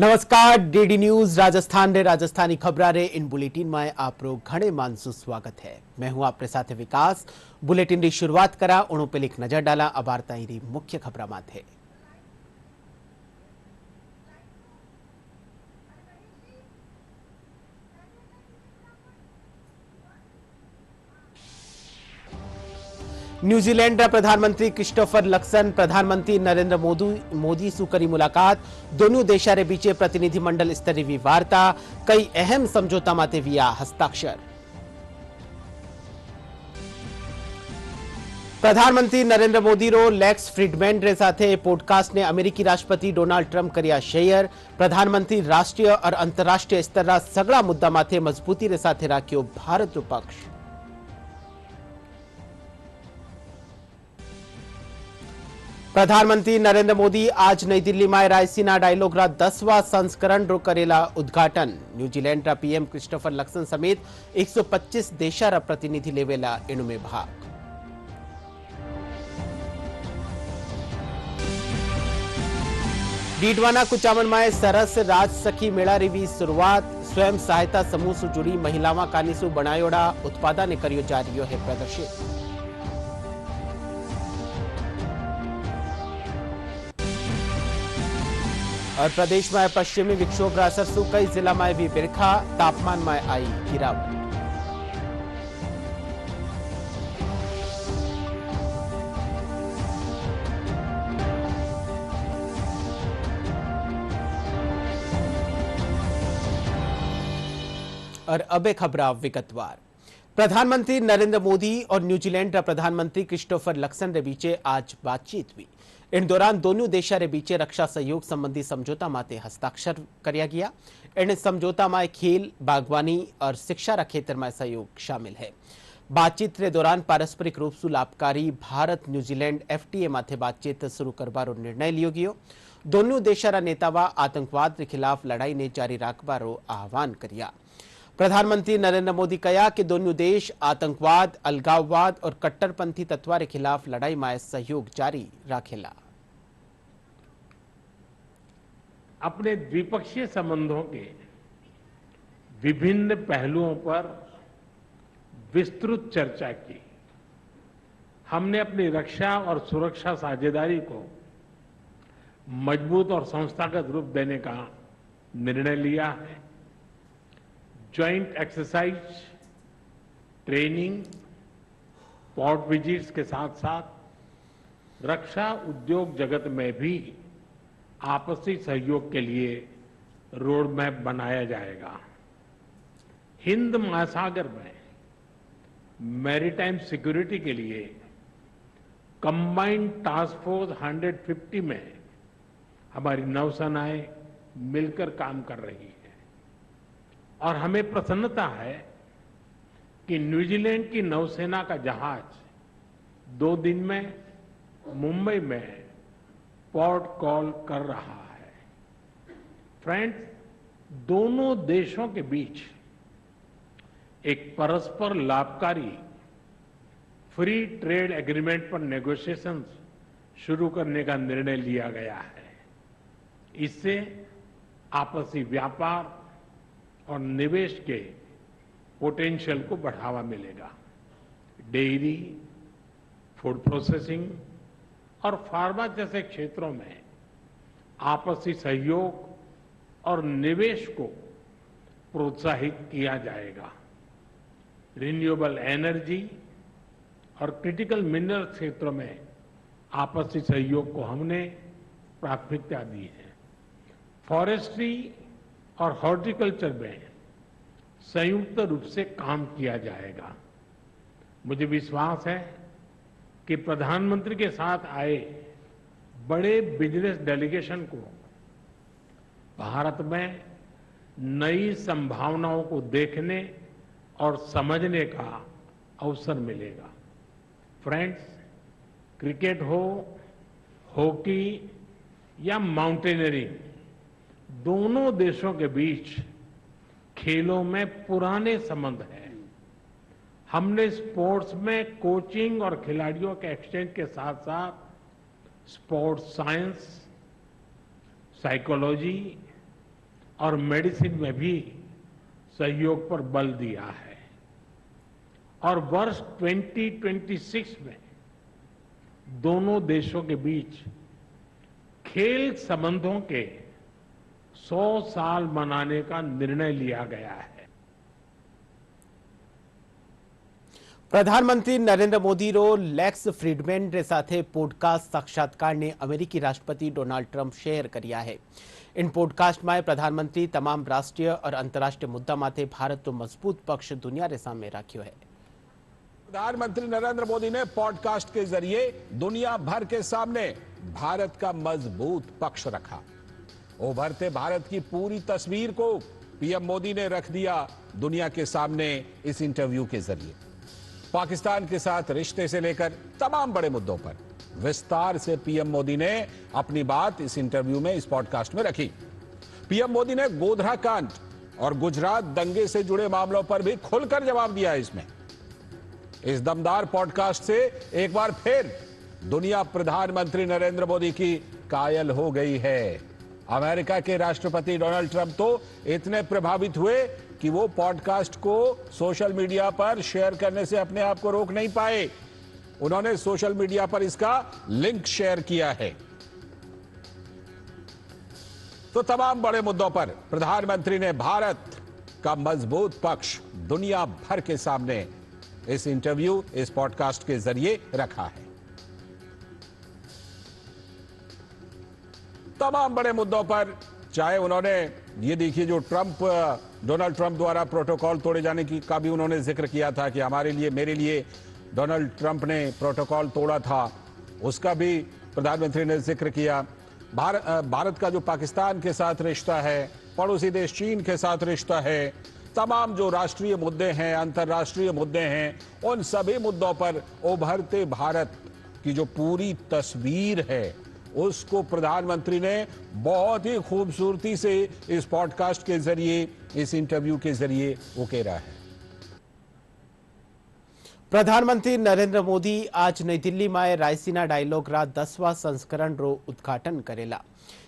नमस्कार DD news Rajasthan रे राजस्थानी खबरा रे इन बुलेटिन में आपरो घणे मानसु स्वागत है। मैं हूं आपरे साथे विकास। बुलेटिन री शुरुआत करा उणो पे एक नजर डाला अबारताई री मुख्य खबरा माथे। न्यूजीलैंड प्रधानमंत्री क्रिस्टोफर लक्सन प्रधानमंत्री नरेंद्र मोदी सु करी मुलाकात। दोनों देशा रे बीचे प्रतिनिधिमंडल स्तरीय वार्ता। कई अहम समझौता माते विया हस्ताक्षर। प्रधानमंत्री नरेंद्र मोदी रो लेक्स फ्रीडमैन रे साथे पॉडकास्ट ने अमेरिकी राष्ट्रपति डोनाल्ड ट्रम्प कर्या शेयर। प्रधानमंत्री राष्ट्रीय और अंतरराष्ट्रीय स्तर सगड़ा मुद्दा माथे मजबूती रे साथे राख्यो भारत रो पक्ष। प्रधानमंत्री नरेंद्र मोदी आज नई दिल्ली में रायसीना डायलॉग रा 10वां संस्करण रो करेला उद्घाटन। न्यूजीलैंड रा पीएम क्रिस्टोफर लक्सन समेत 125 देशा रा प्रतिनिधि लेवेला इनु में भाग। डीडवाना कुचामन में सरस राज सखी मेला री भी शुरुआत। स्वयं सहायता समूह से जुड़ी महिलावां कानीसु बनायोड़ा उत्पादन ने करियो जा रही है प्रदर्शित। और प्रदेश में पश्चिमी विक्षोभ का असर से कई जिला में भी बिरखा। तापमान में आई गिरावट। और अब खबर विगतवार। प्रधानमंत्री नरेंद्र मोदी और न्यूजीलैंड का प्रधानमंत्री क्रिस्टोफर लक्सन रे बीचे आज बातचीत हुई। इन दौरान दोनों देशा रे बीचे रक्षा सहयोग संबंधी समझौता माते हस्ताक्षर किया गया। इन समझौता में खेल, बागवानी और शिक्षा रा क्षेत्र में सहयोग शामिल है। बातचीत रे दौरान पारस्परिक रूप से लाभकारी भारत न्यूजीलैंड एफटीए माथे बातचीत शुरू करवारो निर्णय लियो गयो। दोनों देशा रा नेतावा आतंकवाद के खिलाफ लड़ाई ने जारी रखवारो आह्वान किया। प्रधानमंत्री नरेंद्र मोदी कहा कि दोनों देश आतंकवाद, अलगाववाद और कट्टरपंथी तत्व के खिलाफ लड़ाई में सहयोग जारी रखेला। अपने द्विपक्षीय संबंधों के विभिन्न पहलुओं पर विस्तृत चर्चा की। हमने अपनी रक्षा और सुरक्षा साझेदारी को मजबूत और संस्थागत रूप देने का निर्णय लिया है। Joint exercise, training, port visits के साथ साथ रक्षा उद्योग जगत में भी आपसी सहयोग के लिए रोड मैप बनाया जाएगा। हिंद महासागर में मैरीटाइम सिक्योरिटी के लिए कंबाइंड टास्क फोर्स 150 में हमारी नौसेनाएं मिलकर काम कर रही है और हमें प्रसन्नता है कि न्यूजीलैंड की नौसेना का जहाज 2 दिन में मुंबई में पोर्ट कॉल कर रहा है। फ्रेंड्स, दोनों देशों के बीच एक परस्पर लाभकारी फ्री ट्रेड एग्रीमेंट पर नेगोशिएशंस शुरू करने का निर्णय लिया गया है। इससे आपसी व्यापार और निवेश के पोटेंशियल को बढ़ावा मिलेगा। डेयरी, फूड प्रोसेसिंग और फार्मा जैसे क्षेत्रों में आपसी सहयोग और निवेश को प्रोत्साहित किया जाएगा। रिन्यूएबल एनर्जी और क्रिटिकल मिनरल क्षेत्रों में आपसी सहयोग को हमने प्राथमिकता दी है। फॉरेस्ट्री और हॉर्टिकल्चर में संयुक्त रूप से काम किया जाएगा। मुझे विश्वास है कि प्रधानमंत्री के साथ आए बड़े बिजनेस डेलीगेशन को भारत में नई संभावनाओं को देखने और समझने का अवसर मिलेगा। फ्रेंड्स, क्रिकेट हो, हॉकी या माउंटेनियरिंग, दोनों देशों के बीच खेलों में पुराने संबंध हैं। हमने स्पोर्ट्स में कोचिंग और खिलाड़ियों के एक्सचेंज के साथ साथ स्पोर्ट्स साइंस, साइकोलॉजी और मेडिसिन में भी सहयोग पर बल दिया है और वर्ष 2026 में दोनों देशों के बीच खेल संबंधों के 100 साल मनाने का निर्णय लिया गया है। પ્રધાનમંત્રી નરેન્દ્ર મોદીનો લેક્સ ફ્રીડમેન સાથે પોડકાસ્ટ સાક્ષાત્कारને અમેરિકી રાષ્ટ્રપતિ ડોનાલ્ડ ટ્રમ્પ શેર કર્યા है। इन पॉडकास्ट में प्रधानमंत्री तमाम राष्ट्रीय और अंतर्राष्ट्रीय मुद्दा माथे भारत तो मजबूत पक्ष दुनिया के सामने रखो है। प्रधानमंत्री नरेंद्र मोदी ने पॉडकास्ट के जरिए दुनिया भर के सामने भारत का मजबूत पक्ष रखा। उभरते भारत की पूरी तस्वीर को पीएम मोदी ने रख दिया दुनिया के सामने इस इंटरव्यू के जरिए। पाकिस्तान के साथ रिश्ते से लेकर तमाम बड़े मुद्दों पर विस्तार से पीएम मोदी ने अपनी बात इस इंटरव्यू में, इस पॉडकास्ट में रखी। पीएम मोदी ने गोधरा कांड और गुजरात दंगे से जुड़े मामलों पर भी खुलकर जवाब दिया है। इसमें इस दमदार पॉडकास्ट से एक बार फिर दुनिया प्रधानमंत्री नरेंद्र मोदी की कायल हो गई है। अमेरिका के राष्ट्रपति डोनाल्ड ट्रंप तो इतने प्रभावित हुए कि वो पॉडकास्ट को सोशल मीडिया पर शेयर करने से अपने आप को रोक नहीं पाए। उन्होंने सोशल मीडिया पर इसका लिंक शेयर किया है। तो तमाम बड़े मुद्दों पर प्रधानमंत्री ने भारत का मजबूत पक्ष दुनिया भर के सामने इस इंटरव्यू, इस पॉडकास्ट के जरिए रखा है। तमाम बड़े मुद्दों पर, चाहे उन्होंने ये देखिए जो डोनाल्ड ट्रंप द्वारा प्रोटोकॉल तोड़े जाने की का भी उन्होंने जिक्र किया था कि हमारे लिए, मेरे लिए डोनाल्ड ट्रंप ने प्रोटोकॉल तोड़ा था, उसका भी प्रधानमंत्री ने जिक्र किया। भारत का जो पाकिस्तान के साथ रिश्ता है, पड़ोसी देश चीन के साथ रिश्ता है, तमाम जो राष्ट्रीय मुद्दे हैं, अंतर्राष्ट्रीय मुद्दे हैं, उन सभी मुद्दों पर उभरते भारत की जो पूरी तस्वीर है उसको प्रधानमंत्री ने बहुत ही खूबसूरती से इस पॉडकास्ट के जरिए, इस इंटरव्यू के जरिए उकेरा है। प्रधानमंत्री नरेंद्र मोदी आज नई दिल्ली में रायसीना डायलॉग रा 10वां संस्करण रो उद्घाटन करेला।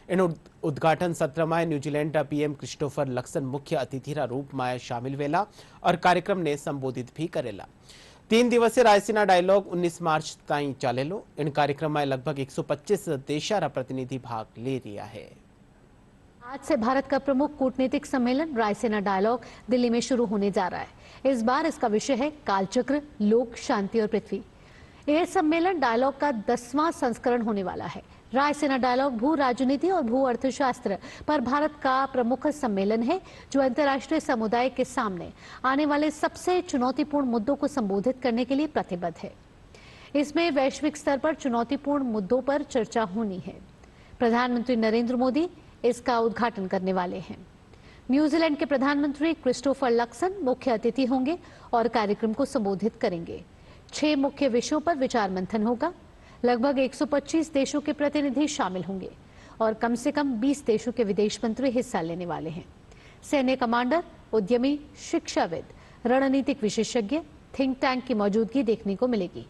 इन उद्घाटन सत्र में न्यूजीलैंड पीएम क्रिस्टोफर लक्सन मुख्य अतिथि रूप में शामिल वेला और कार्यक्रम ने संबोधित भी करेला। 3 दिवसीय रायसीना डायलॉग 19 मार्च ताईं चालेलो। इन कार्यक्रम में लगभग 125 देशा प्रतिनिधि भाग ले रहा है। आज से भारत का प्रमुख कूटनीतिक सम्मेलन रायसीना डायलॉग दिल्ली में शुरू होने जा रहा है। इस बार इसका विषय है कालचक्र, लोक, शांति और पृथ्वी। यह सम्मेलन डायलॉग का 10वां संस्करण होने वाला है। रायसीना डायलॉग भू राजनीति और भू अर्थशास्त्र पर भारत का प्रमुख सम्मेलन है, जो अंतर्राष्ट्रीय समुदाय के सामने आने वाले सबसे चुनौतीपूर्ण मुद्दों को संबोधित करने के लिए प्रतिबद्ध है। इसमें वैश्विक स्तर पर चुनौतीपूर्ण मुद्दों पर चर्चा होनी है। प्रधानमंत्री नरेंद्र मोदी इसका उद्घाटन करने वाले हैं। न्यूजीलैंड के प्रधानमंत्री क्रिस्टोफर लक्सन मुख्य अतिथि होंगे और कार्यक्रम को संबोधित करेंगे। 6 मुख्य विषयों पर विचार मंथन होगा। लगभग 125 देशों के प्रतिनिधि शामिल होंगे और कम से कम 20 देशों के विदेश मंत्री हिस्सा लेने वाले हैं। सैन्य कमांडर, उद्यमी, शिक्षाविद, रणनीतिक विशेषज्ञ, थिंक टैंक की मौजूदगी देखने को मिलेगी।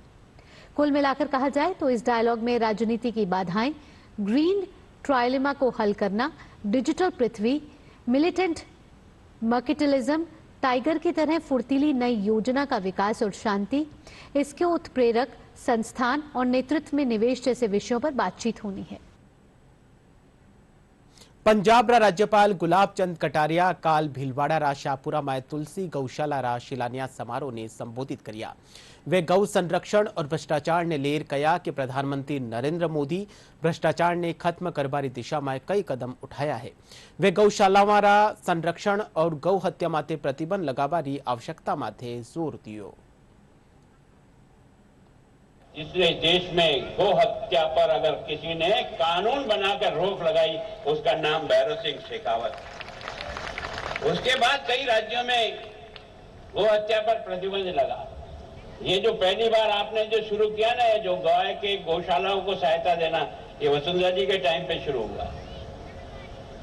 कुल मिलाकर कहा जाए तो इस डायलॉग में राजनीति की बाधाएं, ग्रीन ट्रायलेमा को हल करना, डिजिटल पृथ्वी, मिलिटेंट मर्केंटाइलिज्म, टाइगर की तरह फुर्तीली नई योजना का विकास और शांति, इसके उत्प्रेरक संस्थान और नेतृत्व में निवेश जैसे विषयों पर बातचीत होनी है। पंजाब रा राज्यपाल गुलाब चंद कटारिया काल भीलवाड़ा रा शाहपुरा में तुलसी गौशाला रा शिलान्यास समारोह ने संबोधित किया। वे गौ संरक्षण और भ्रष्टाचार ने लेर कया कि प्रधानमंत्री नरेंद्र मोदी भ्रष्टाचार ने खत्म करवारी दिशा में कई कदम उठाया है। वे गौशाला रा संरक्षण और गौ हत्या माटे प्रतिबंध लगावारी आवश्यकता माटे जोर दियो। इसलिए देश में गौ हत्या पर अगर किसी ने कानून बनाकर रोक लगाई, उसका नाम भैरव सिंह शेखावत। उसके बाद कई राज्यों में गौ हत्या पर प्रतिबंध लगा। ये जो पहली बार आपने जो शुरू किया ना, जो गाय के गौशालाओं को सहायता देना, ये वसुंधरा जी के टाइम पे शुरू हुआ।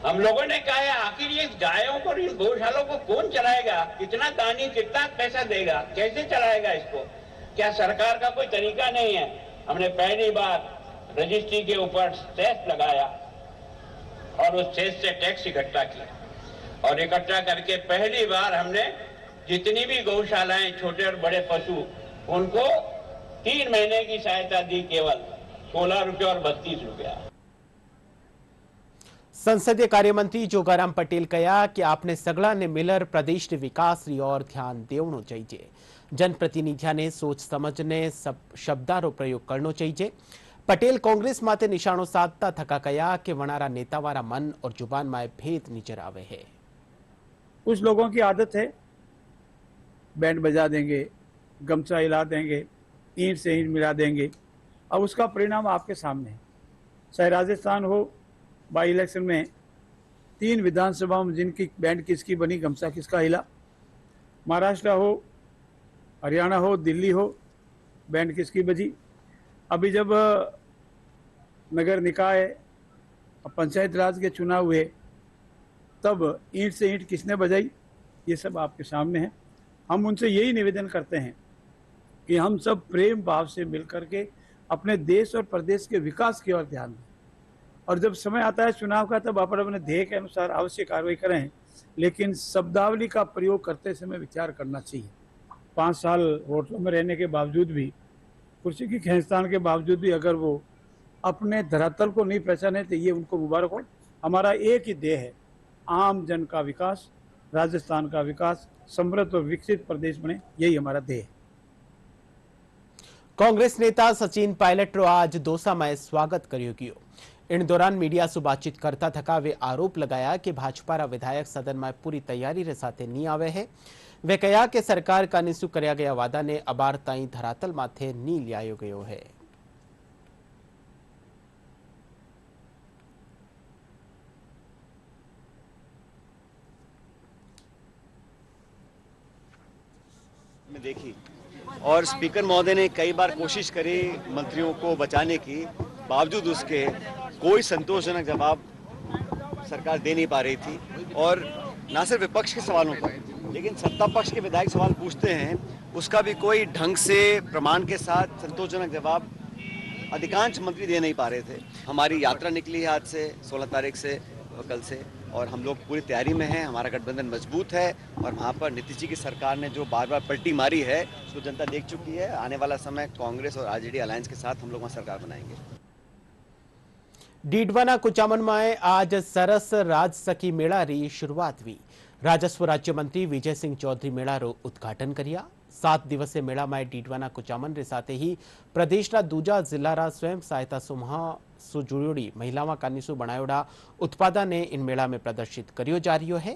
हम लोगों ने कहा है आखिर ये गायों को, इन गौशालों को कौन चलाएगा, कितना दानी, कितना पैसा देगा, कैसे चलाएगा इसको? क्या सरकार का कोई तरीका नहीं है? हमने पहली बार रजिस्ट्री के ऊपर सेस लगाया और उस सेस से टैक्स इकट्ठा किया। और इकट्ठा करके पहली बार हमने जितनी भी गौशालाएं, छोटे और बड़े पशु, उनको 3 महीने की सहायता दी, केवल 16 रुपये और 32 रुपया। संसदीय कार्यमंत्री जोगाराम पटेल कहा कि आपने सगळाने मिलर प्रदेश विकास री ओर ध्यान देवणो चाहिए। जनप्रतिनिधिया ने सोच समझने शब्दारो प्रयोग करनो चाहिए। पटेल कांग्रेस माते निशाणो साधता थका कहा कि वणारा नेतावारा मन और जुबान में भेद नजर आवे है। कुछ लोगों की आदत है, बैंड बजा देंगे, गमछा हिला देंगे, ईंट से ईंट मिला देंगे। अब उसका परिणाम आपके सामने है। चाहे राजस्थान हो, बाई इलेक्शन में 3 विधानसभाओं में जिनकी बैंड किसकी बनी, गमछा किसका हिला। महाराष्ट्र हो, हरियाणा हो, दिल्ली हो, बैंड किसकी बजी। अभी जब नगर निकाय और पंचायत राज के चुनाव हुए तब ईंट से ईंट किसने बजाई, ये सब आपके सामने है। हम उनसे यही निवेदन करते हैं कि हम सब प्रेम भाव से मिलकर के अपने देश और प्रदेश के विकास की ओर ध्यान दें, और जब समय आता है चुनाव का तब अपन अपने ध्येय के अनुसार अवश्य कार्रवाई करें, लेकिन शब्दावली का प्रयोग करते समय विचार करना चाहिए। 5 साल होटलों में रहने के बावजूद भी, कुर्सी की खींचतान के बावजूद भी अगर वो अपने धरातल को नहीं पहचाने तो ये उनको मुबारक हो। हमारा एक ही ध्येय है, आम जन का विकास, राजस्थान का विकास, समृद्ध और विकसित प्रदेश बने, यही हमारा ध्येय है। कांग्रेस नेता सचिन पायलट रो आज दौसा में स्वागत कर्यो गयो। इन दौरान मीडिया से बातचीत करता थका वे आरोप लगाया कि भाजपा रा विधायक सदन में पूरी तैयारी रे साथे नहीं आवे है। वे कहा कि सरकार का निसु कर्या गया वादा ने अबार ताई धरातल माथे नी लियायो गयो है। में देखी और स्पीकर महोदय ने कई बार कोशिश करी मंत्रियों को बचाने की, बावजूद उसके कोई संतोषजनक जवाब सरकार दे नहीं पा रही थी। और न सिर्फ विपक्ष के सवालों पर, लेकिन सत्ता पक्ष के विधायक सवाल पूछते हैं, उसका भी कोई ढंग से प्रमाण के साथ संतोषजनक जवाब अधिकांश मंत्री दे नहीं पा रहे थे। हमारी यात्रा निकली है आज से 16 तारीख से, कल से, और हम लोग पूरी तैयारी में हैं। हमारा गठबंधन मजबूत है और वहाँ पर नीतीश जी की सरकार ने जो बार बार पलटी मारी है उसको जनता देख चुकी है। आने वाला समय कांग्रेस और आरजेडी अलायंस के साथ हम लोग वहाँ सरकार बनाएंगे। डीडवाना कुचामन में आज सरस राज सखी मेला री शुरुआत हुई। राजस्व राज्य मंत्री विजय सिंह चौधरी मेला रो उद्घाटन करिया। 7 दिवसीय मेला में डीडवाना कुचामन रे साथे ही प्रदेश दूजा जिला रा स्वयं सहायता समूह सु जुड़ी महिलाओं का निसु बनायोड़ा उत्पादन ने इन मेला में प्रदर्शित करियो जा रही है।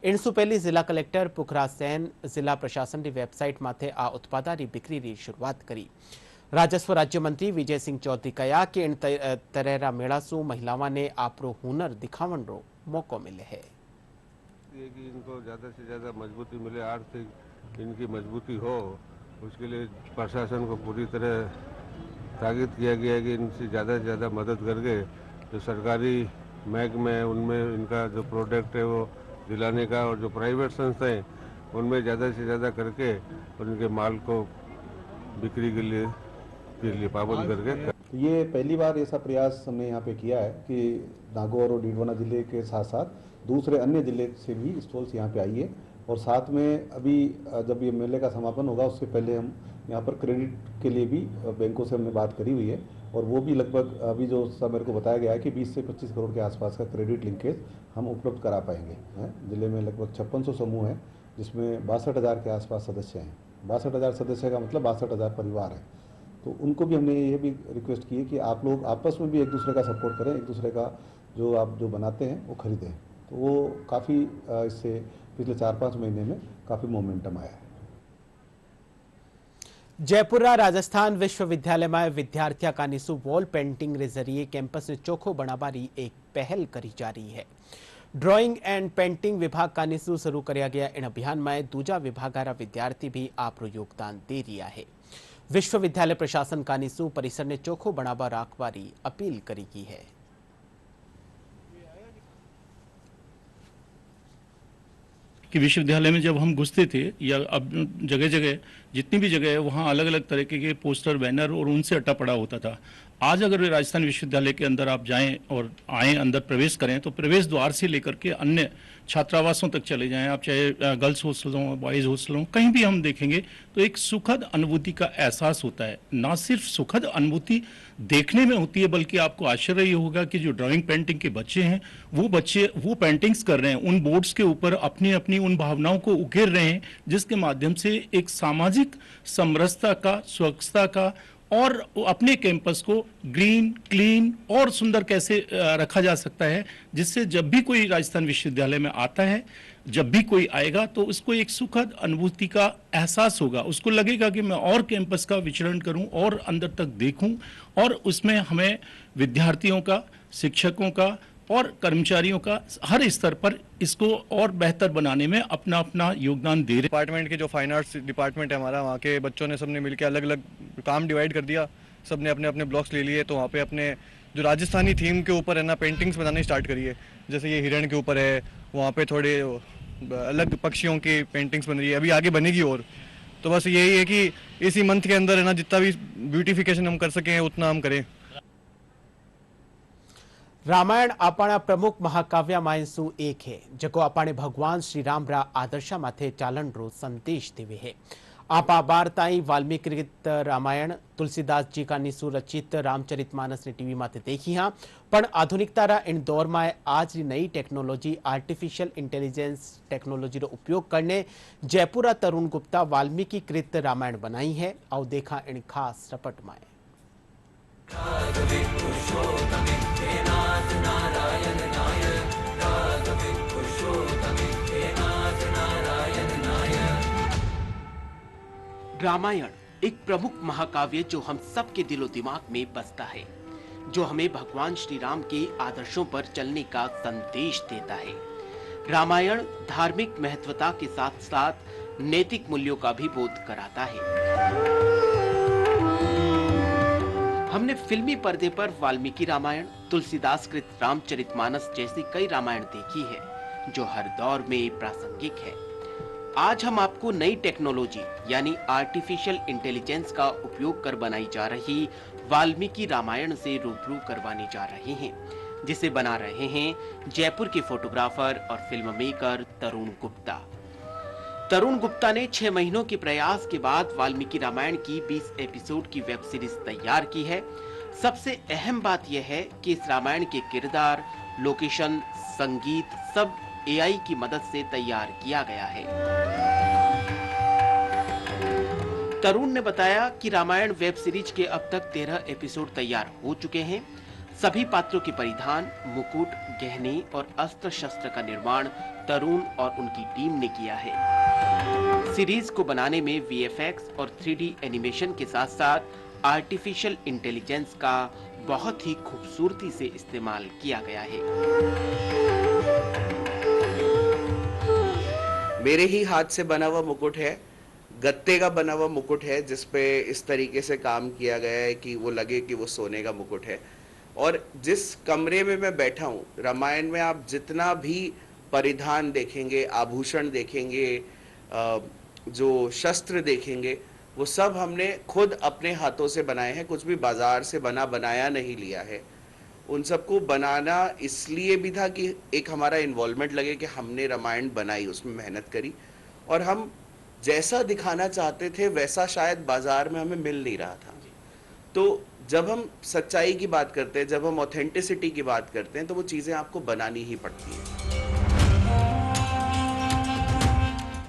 इनसु पहली जिला कलेक्टर पुखराज सेन जिला प्रशासन की वेबसाइट माथे आ उत्पादा री बिक्री री शुरुआत करी। राजस्व राज्य मंत्री विजय सिंह चौधरी कहा कि इन तरह मेला सु महिलाओं ने आपरो हुनर दिखावन रो मौको मिले है। कि इनको ज़्यादा से ज़्यादा मजबूती मिले, आर्थिक इनकी मजबूती हो, उसके लिए प्रशासन को पूरी तरह ताकीद किया गया है कि इनसे ज़्यादा से ज़्यादा मदद करके जो सरकारी महकमे हैं उनमें इनका जो प्रोडक्ट है वो दिलाने का, और जो प्राइवेट संस्थाएं उनमें ज़्यादा से ज़्यादा करके उनके माल को बिक्री के लिए पाबंद करके। ये पहली बार ऐसा प्रयास हमने यहाँ पे किया है कि नागौर और डीडवाना जिले के साथ साथ दूसरे अन्य जिले से भी स्टॉल्स यहाँ पे आई है। और साथ में अभी जब ये मेले का समापन होगा उससे पहले हम यहाँ पर क्रेडिट के लिए भी बैंकों से हमने बात करी हुई है, और वो भी लगभग अभी जो सब मेरे को बताया गया है कि 20 से 25 करोड़ के आसपास का क्रेडिट लिंकेज हम उपलब्ध करा पाएंगे। जिले में लगभग 5600 समूह हैं जिसमें 62,000 के आसपास सदस्य हैं। 62,000 सदस्य का मतलब 62,000 परिवार है। तो उनको भी हमने ये भी रिक्वेस्ट की है कि आप लोग आपस में भी एक दूसरे का सपोर्ट करें, एक दूसरे का जो आप जो बनाते हैं वो खरीदें। तो वो काफ़ी इससे पिछले 4-5 महीने में काफ़ी मोमेंटम आया है। जयपुर राजस्थान विश्वविद्यालय में विद्यार्थियों का निसु वॉल पेंटिंग रे जरिए कैंपस ने चोखो बनावारी एक पहल करी जा रही है। ड्राइंग एंड पेंटिंग विभाग का निसु शुरू किया गया इन अभियान में दूजा विभागारा विद्यार्थी भी आपरो योगदान दे रिया है। विश्वविद्यालय प्रशासन का निसु परिसर ने चोखो बनावा राखवारी अपील करी की है। कि विश्वविद्यालय में जब हम घुसते थे या अब जगह जगह जितनी भी जगह है वहाँ अलग अलग तरीके के पोस्टर, बैनर और उनसे अट्टा पड़ा होता था। आज अगर राजस्थान विश्वविद्यालय के अंदर आप जाएं और आए अंदर प्रवेश करें तो प्रवेश द्वार से लेकर के अन्य छात्रावासों तक चले जाएं, आप चाहे गर्ल्स हॉस्टल हो, बॉयज हॉस्टल हो, कहीं भी हम देखेंगे तो एक सुखद अनुभूति का एहसास होता है। ना सिर्फ सुखद अनुभूति देखने में होती है, बल्कि आपको आश्चर्य ये होगा कि जो ड्राइंग पेंटिंग के बच्चे हैं वो पेंटिंग्स कर रहे हैं, उन बोर्ड्स के ऊपर अपनी अपनी उन भावनाओं को उकेर रहे हैं, जिसके माध्यम से एक सामाजिक समरसता का, स्वच्छता का और अपने कैंपस को ग्रीन, क्लीन और सुंदर कैसे रखा जा सकता है, जिससे जब भी कोई राजस्थान विश्वविद्यालय में आता है, जब भी कोई आएगा तो उसको एक सुखद अनुभूति का एहसास होगा। उसको लगेगा कि मैं और कैंपस का विचरण करूं और अंदर तक देखूं, और उसमें हमें विद्यार्थियों का, शिक्षकों का और कर्मचारियों का हर स्तर पर इसको और बेहतर बनाने में अपना अपना योगदान दे रहे। डिपार्टमेंट के जो फाइन आर्ट्स डिपार्टमेंट है हमारा, वहाँ के बच्चों ने सबने मिलकर अलग अलग काम डिवाइड कर दिया, सबने अपने अपने ब्लॉक्स ले लिए। तो वहाँ पे अपने जो राजस्थानी थीम के ऊपर है ना पेंटिंग्स बनानी स्टार्ट करी है। जैसे ये हिरण के ऊपर है, वहाँ पे थोड़े अलग पक्षियों की पेंटिंग्स बन रही है, अभी आगे बनेगी। और तो बस यही है कि इसी मंथ के अंदर है ना जितना भी ब्यूटिफिकेशन हम कर सकें उतना हम करें। रामायण आपणा प्रमुख महाकाव्यमांसु एक है, जको आपणे भगवान श्री राम रा आदर्शा माथे चालन रो संदेश देवे है। आपा बार ताई वाल्मीकि कृत रामायण तुलसीदास जी का निसु रचित रामचरितमानस ने टीवी माथे देखी हाँ, पण आधुनिकता रा इन दौर में आज री नई टेक्नोलॉजी आर्टिफिशियल इंटेलिजेंस टेक्नोलॉजी रो उपयोग करने जयपुरा तरुण गुप्ता वाल्मीकि कृत रामायण बनाई है। आओ देखा इन खास रपट में। रामायण एक प्रमुख महाकाव्य जो हम सबके दिलो दिमाग में बसता है, जो हमें भगवान श्री राम के आदर्शों पर चलने का संदेश देता है। रामायण धार्मिक महत्वता के साथ साथ नैतिक मूल्यों का भी बोध कराता है। हमने फिल्मी पर्दे पर वाल्मीकि रामायण, तुलसीदास कृत रामचरितमानस जैसी कई रामायण देखी है, जो हर दौर में प्रासंगिक है। आज हम आपको नई टेक्नोलॉजी यानी आर्टिफिशियल इंटेलिजेंस का उपयोग कर बनाई जा रही वाल्मीकि रामायण से रूबरू करवाने जा रहे हैं, जिसे बना रहे हैं जयपुर के फोटोग्राफर और फिल्म मेकर तरुण गुप्ता। तरुण गुप्ता ने 6 महीनों के प्रयास के बाद वाल्मीकि रामायण की 20 एपिसोड की वेब सीरीज तैयार की है। सबसे अहम बात यह है कि इस रामायण के किरदार, लोकेशन, संगीत सब एआई की मदद से तैयार किया गया है। तरुण ने बताया कि रामायण वेब सीरीज के अब तक 13 एपिसोड तैयार हो चुके हैं। सभी पात्रों के परिधान, मुकुट, गहने और अस्त्र शस्त्र का निर्माण तरुण और उनकी टीम ने किया है। सीरीज को बनाने में वीएफएक्स और 3D एनिमेशन के साथ साथ आर्टिफिशियल इंटेलिजेंस का बहुत ही खूबसूरती से इस्तेमाल किया गया है। मेरे ही हाथ से बना हुआ मुकुट है, गत्ते का बना हुआ मुकुट है, जिसपे इस तरीके से काम किया गया है कि वो लगे कि वो सोने का मुकुट है। और जिस कमरे में मैं बैठा हूँ, रामायण में आप जितना भी परिधान देखेंगे, आभूषण देखेंगे, जो शस्त्र देखेंगे, वो सब हमने खुद अपने हाथों से बनाए हैं, कुछ भी बाजार से बनाया नहीं लिया है। उन सबको बनाना इसलिए भी था कि एक हमारा इन्वॉल्वमेंट लगे कि हमने रामायण बनाई, उसमें मेहनत करी, और हम जैसा दिखाना चाहते थे वैसा शायद बाजार में हमें मिल नहीं रहा था। तो जब हम सच्चाई की बात करते हैं, जब हम ऑथेंटिसिटी की बात करते हैं, तो वो चीज़ें आपको बनानी ही पड़ती हैं।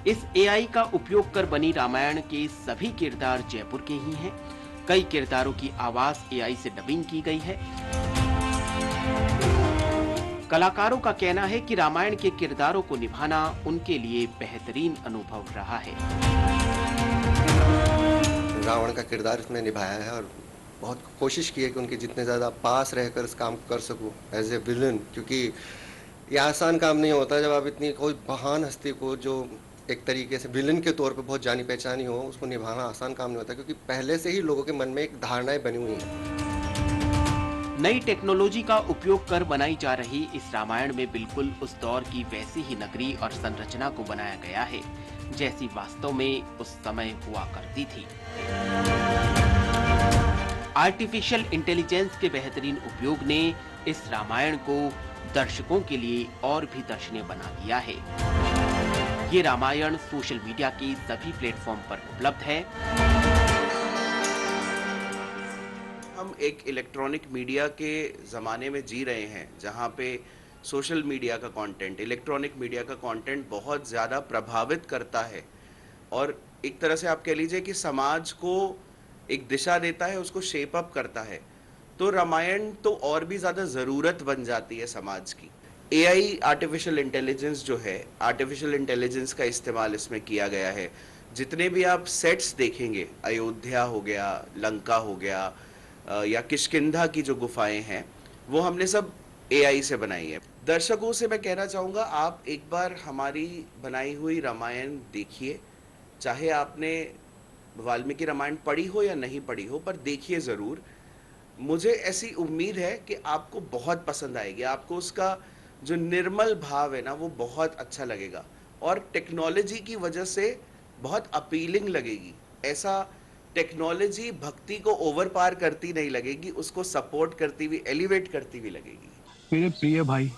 इस एआई का उपयोग कर बनी रामायण के सभी किरदार जयपुर के ही हैं। कई किरदारों की आवाज एआई से डबिंग की गई है। कलाकारों का कहना है कि रामायण के किरदारों को निभाना उनके लिए बेहतरीन अनुभव रहा है। रावण का किरदार इसमें निभाया है और बहुत कोशिश की है कि उनके जितने ज़्यादा पास रहकर इस काम को कर सकूं एज ए विलन, क्योंकि ये आसान काम नहीं होता जब आप इतनी कोई महान हस्ती को जो एक तरीके से विलन के तौर पे बहुत जानी पहचानी हो, उसको निभाना आसान काम नहीं होता, क्योंकि पहले से ही लोगों के मन में एक धारणाएं बनी हुई हैं। नई टेक्नोलॉजी का उपयोग कर बनाई जा रही इस रामायण में बिल्कुल उस दौर की वैसी ही नगरी और संरचना को बनाया गया है जैसी वास्तव में उस समय हुआ करती थी। आर्टिफिशियल इंटेलिजेंस के बेहतरीन उपयोग ने इस रामायण को दर्शकों के लिए और भी दर्शनीय बना दिया है। ये रामायण सोशल मीडिया के सभी प्लेटफॉर्म पर उपलब्ध है। हम एक इलेक्ट्रॉनिक मीडिया के ज़माने में जी रहे हैं जहाँ पे सोशल मीडिया का कंटेंट, इलेक्ट्रॉनिक मीडिया का कंटेंट बहुत ज़्यादा प्रभावित करता है और एक तरह से आप कह लीजिए कि समाज को एक दिशा देता है, उसको शेप अप करता है। तो रामायण तो और भी ज़्यादा ज़रूरत बन जाती है समाज की। AI आर्टिफिशियल इंटेलिजेंस जो है, आर्टिफिशियल इंटेलिजेंस का इस्तेमाल इसमें किया गया है। जितने भी आप सेट्स देखेंगे, अयोध्या हो गया, लंका हो गया या किष्किंधा की जो गुफाएं हैं, वो हमने सब AI से बनाई है। दर्शकों से मैं कहना चाहूँगा, आप एक बार हमारी बनाई हुई रामायण देखिए, चाहे आपने वाल्मीकि रामायण पढ़ी हो या नहीं पढ़ी हो, पर देखिए ज़रूर। मुझे ऐसी उम्मीद है कि आपको बहुत पसंद आएगी, आपको उसका जो निर्मल भाव है ना, वो बहुत अच्छा लगेगा और टेक्नोलॉजी की वजह से बहुत अपीलिंग लगेगी। ऐसा टेक्नोलॉजी भक्ति को ओवर पार करती नहीं लगेगी, उसको सपोर्ट करती हुई, एलिवेट करती हुई लगेगी। मेरे प्रिय भाई,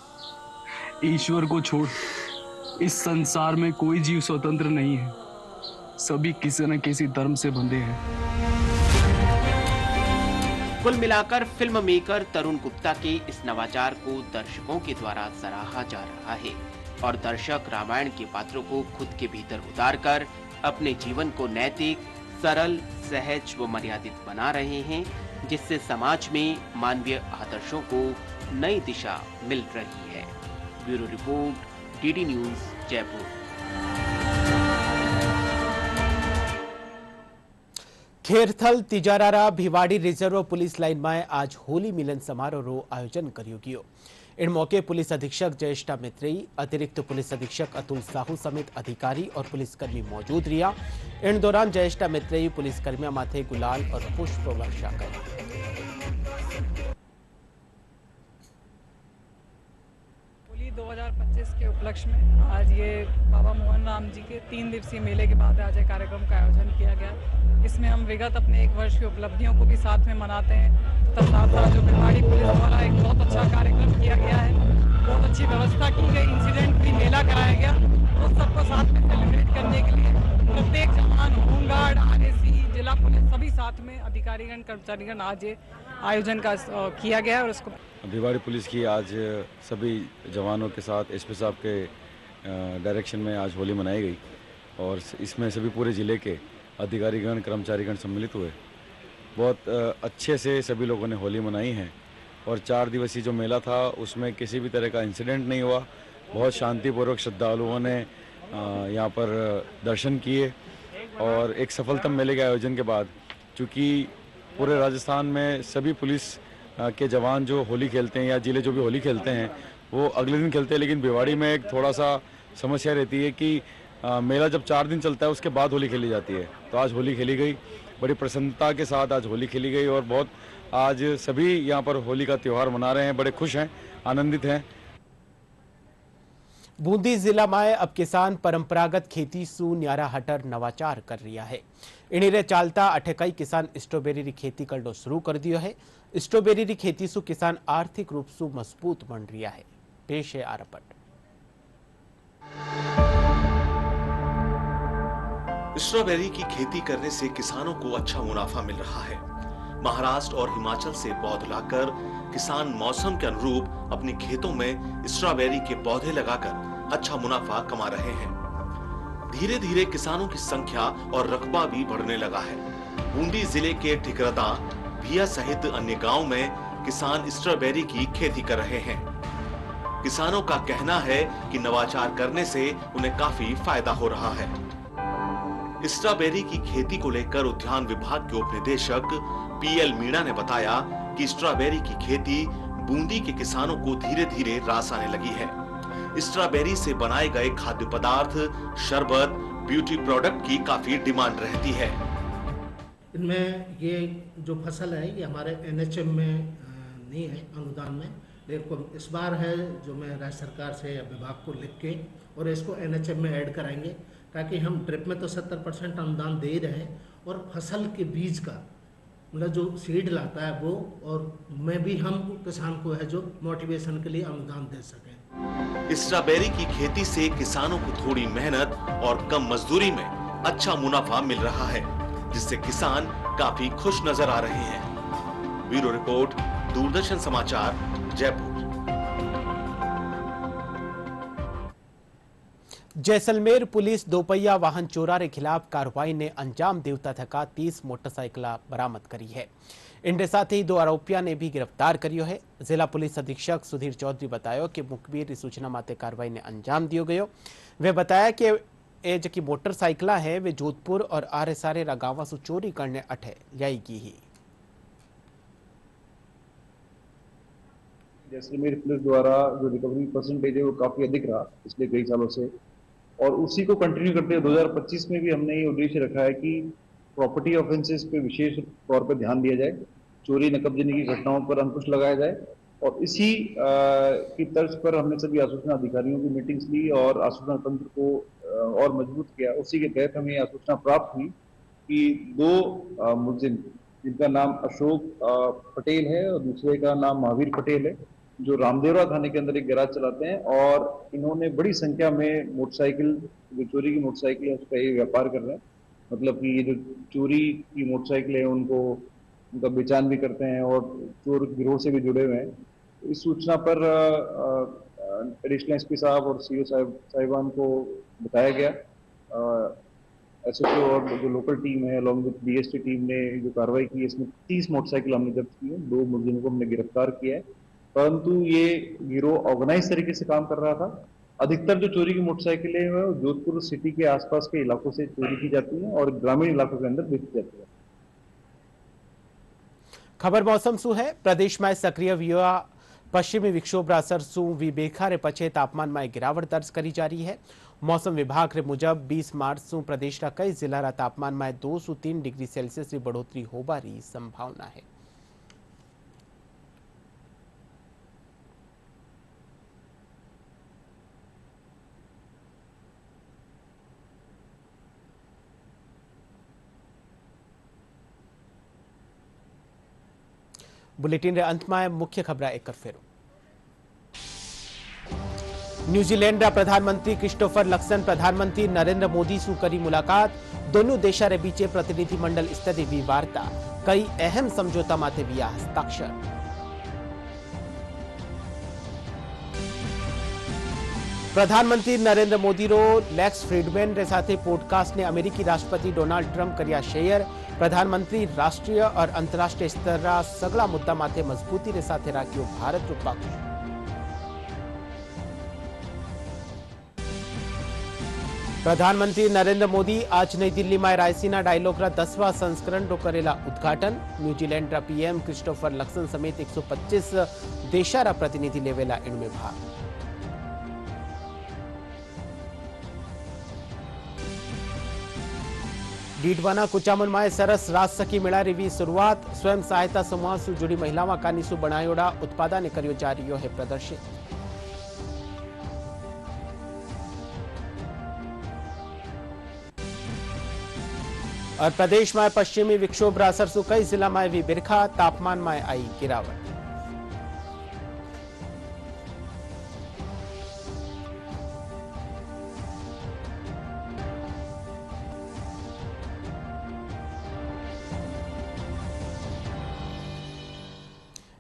ईश्वर को छोड़ इस संसार में कोई जीव स्वतंत्र नहीं है, सभी किसी न किसी धर्म से बंधे हैं। कुल मिलाकर फिल्म मेकर तरुण गुप्ता के इस नवाचार को दर्शकों के द्वारा सराहा जा रहा है और दर्शक रामायण के पात्रों को खुद के भीतर उतारकर अपने जीवन को नैतिक, सरल, सहज व मर्यादित बना रहे हैं, जिससे समाज में मानवीय आदर्शों को नई दिशा मिल रही है। Bureau report, DD news, Jaipur. Khairthal તિજારારા ભિવાડી રિઝર્વ पुलिस लाइन में आज होली मिलन समारोह आयोजन કર્યું ગયું। इन मौके पुलिस अधीक्षक जयेष्ठा मैत्रेयी, अतिरिक्त पुलिस अधीक्षक अतुल साहू समेत अधिकारी और पुलिसकर्मी मौजूद रहा। इन दौरान जयेष्ठा मैत्रेयी पुलिसकर्मियों माथे गुलाल और पुष्प वर्षा करी। होली 2025 के उपलक्ष्य में आज ये बाबा मोहन राम जी के 3 दिवसीय मेले के बाद आज एक कार्यक्रम का आयोजन किया गया। इसमें हम विगत अपने 1 वर्ष की उपलब्धियों को भी साथ में मनाते हैं तथा साथ जो भिवाड़ी पुलिस द्वारा एक बहुत अच्छा कार्यक्रम किया गया है, बहुत अच्छी व्यवस्था की गई, इंसिडेंट भी मेला कराया गया, तो सबको साथ में सेलिब्रेट करने के लिए प्रत्येक जवान, होमगार्ड, RAC, जिला पुलिस सभी साथ में अधिकारीगण, कर्मचारीगण आज ये आयोजन का किया गया है। और इसको भिवाड़ी पुलिस की आज सभी जवानों के साथ SP साहब के डायरेक्शन में आज होली मनाई गई और इसमें सभी पूरे ज़िले के अधिकारीगण, कर्मचारीगण सम्मिलित हुए। बहुत अच्छे से सभी लोगों ने होली मनाई है और 4 दिवसीय जो मेला था उसमें किसी भी तरह का इंसिडेंट नहीं हुआ। बहुत शांतिपूर्वक श्रद्धालुओं ने यहाँ पर दर्शन किए और एक सफलतम मेले के आयोजन के बाद, चूँकि पूरे राजस्थान में सभी पुलिस के जवान जो होली खेलते हैं या जिले जो भी होली खेलते हैं वो अगले दिन खेलते हैं, लेकिन भिवाड़ी में एक थोड़ा सा समस्या रहती है कि मेला जब 4 दिन चलता है उसके बाद होली खेली जाती है। तो आज होली खेली गई, बड़ी प्रसन्नता के साथ आज होली खेली गई और बहुत आज सभी यहाँ पर होली का त्यौहार मना रहे हैं, बड़े खुश हैं, आनंदित हैं। बूंदी जिला में अब किसान परंपरागत खेती सु न्यारा हटर नवाचार कर रहा है। इन्हें चालता अठे कई किसान स्ट्रॉबेरी री खेती करना शुरू कर दियो है। स्ट्रॉबेरी री खेती सु किसान आर्थिक रूप से मजबूत बन रहा है। पेश है आरपट। स्ट्रॉबेरी की खेती करने से किसानों को अच्छा मुनाफा मिल रहा है। महाराष्ट्र और हिमाचल से पौध लाकर किसान मौसम के अनुरूप अपने खेतों में स्ट्रॉबेरी के पौधे लगाकर अच्छा मुनाफा कमा रहे हैं। धीरे धीरे किसानों की संख्या और रकबा भी बढ़ने लगा है। बूंदी जिले के ठिकरदा, भिया सहित अन्य गांव में किसान स्ट्रॉबेरी की खेती कर रहे हैं। किसानों का कहना है कि नवाचार करने से उन्हें काफी फायदा हो रहा है। स्ट्रॉबेरी की खेती को लेकर उद्यान विभाग के उप निदेशक PL मीणा ने बताया कि स्ट्रॉबेरी की खेती बूंदी के किसानों को धीरे धीरे रास आने लगी है। स्ट्रॉबेरी से बनाए गए खाद्य पदार्थ, शरबत, ब्यूटी प्रोडक्ट की काफी डिमांड रहती है। इनमें ये जो फसल है ये हमारे NHM में नहीं है अनुदान में, लेकिन इस बार है जो मैं राज्य सरकार से विभाग को लिख के और इसको NHM में ऐड कराएंगे, ताकि हम ड्रिप में तो 70% अनुदान दे ही रहे हैं और फसल के बीज का मतलब जो सीड लाता है वो, और मैं भी हम किसान को है जो मोटिवेशन के लिए अनुदान दे सकें। स्ट्रॉबेरी की खेती से किसानों को थोड़ी मेहनत और कम मजदूरी में अच्छा मुनाफा मिल रहा है, जिससे किसान काफी खुश नजर आ रहे हैं। ब्यूरो रिपोर्ट, दूरदर्शन समाचार, जयपुर। जैसलमेर पुलिस दोपहिया वाहन चोरारे खिलाफ कार्रवाई ने अंजाम देवता थका 30 मोटरसाइकिल बरामद करी है। इनके साथ ही 2 आरोपियों ने भी गिरफ्तार करियो है। जिला पुलिस अधीक्षक सुधीर चौधरी बतायो कि मुखबिर की सूचना माते कार्रवाई ने अंजाम दियो गयो। वे बताया कि ये जो मोटरसाइकिल है वे जोधपुर और आरे सारे गांव से चोरी करने अठे लाई गई ही। जैसलमेर पुलिस द्वारा जो रिकवरी परसेंटेज है वो काफी अधिक रहा पिछले कई सालों से, और उसी को कंटिन्यू करते हुए 2025 में भी हमने ये उद्देश्य रखा है कि प्रॉपर्टी ऑफेंसेस पे विशेष तौर पर ध्यान दिया जाए, चोरी नकबजनी की घटनाओं पर अंकुश लगाया जाए, और इसी की तर्ज पर हमने सभी आसूचना अधिकारियों की मीटिंग्स ली और आसूचना तंत्र को और मजबूत किया। उसी के तहत हमें आसूचना प्राप्त हुई कि 2 मुलजिम, जिनका नाम अशोक पटेल है और दूसरे का नाम महावीर पटेल है, जो रामदेवरा थाने के अंदर एक गैराज चलाते हैं, और इन्होंने बड़ी संख्या में मोटरसाइकिल, जो चोरी की मोटरसाइकिल है उसका ये व्यापार कर रहे हैं। मतलब कि ये जो चोरी की मोटरसाइकिल है उनका बेचान भी करते हैं और चोर गिरोह से भी जुड़े हुए हैं। इस सूचना पर एडिशनल एसपी साहब और सीओ साहिबान को बताया गया। एसएचओ और जो लोकल टीम है अलॉन्ग विद डीएसटी टीम ने जो कार्रवाई की, इसमें 30 मोटरसाइकिल हमने जब्त की है। 2 मुलजिमों को हमने गिरफ्तार किया है, परंतु ये गिरोह ऑर्गेनाइज तरीके से काम कर रहा था। अधिकतर जो चोरी की मोटरसाइकिलें हैं वो जोधपुर सिटी के आसपास के इलाकों से चोरी की जाती हैं और ग्रामीण इलाकों के अंदर बेची जाती है। खबर मौसम सु है। प्रदेश में सक्रिय हुआ पश्चिमी विक्षोभ असर सु बेखारे पछे तापमान में गिरावट दर्ज करी जा रही है। मौसम विभाग के मुजब 20 मार्च सु प्रदेश का कई जिला तापमान में 2 से 3 डिग्री सेल्सियस की बढ़ोतरी होबारी संभावना है। बुलेटिन रे अंत में मुख्य खबर एक फेरो। न्यूजीलैंड प्रधानमंत्री क्रिस्टोफर लक्सन प्रधानमंत्री नरेंद्र मोदी से करी मुलाकात। दोनों देशों के बीच प्रतिनिधिमंडल स्तरीय हुई वार्ता। कई अहम समझौता माथे हुआ हस्ताक्षर। प्रधानमंत्री नरेंद्र मोदी रो लेक्स फ्रीडमैन रे साथे पॉडकास्ट ने अमेरिकी राष्ट्रपति डोनाल्ड ट्रम्प करिया शेयर। प्रधानमंत्री राष्ट्रीय और अंतर्राष्ट्रीय स्तर सगला मुद्दा माथे मजबूती रे साथे राख्यो भारत रो पक्ष। प्रधानमंत्री नरेंद्र मोदी आज नई दिल्ली में रायसीना डायलॉग रा 10वां संस्करण रो करेला उद्घाटन। न्यूजीलैंड रा पीएम क्रिस्टोफर लक्सन समेत 125 देशा रा प्रतिनिधि लेवेला इनमें भाग। डीडवाना कुचामन में सरस राजसखी मेला री शुरुआत। स्वयं सहायता समूह से जुड़ी महिलाओं कानीसु बनायोड़ा उत्पादा ने करियो जा रही है प्रदर्शित। और प्रदेश में पश्चिमी विक्षोभ असर से कई जिला में भी बिरखा। तापमान में आई गिरावट।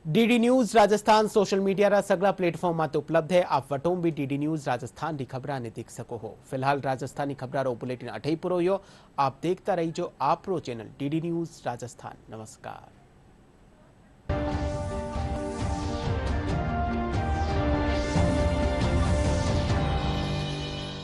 DD news Rajasthan social media रा सगला प्लेटफॉर्म माते उपलब्ध है। आप वटों भी डीडी न्यूज राजस्थान की खबरा ने देख सको हो। फिलहाल राजस्थानी खबरा रो बुलेटिन अठे पूरो हो। आप देखता रही जो आप रो चैनल डीडी न्यूज राजस्थान। नमस्कार।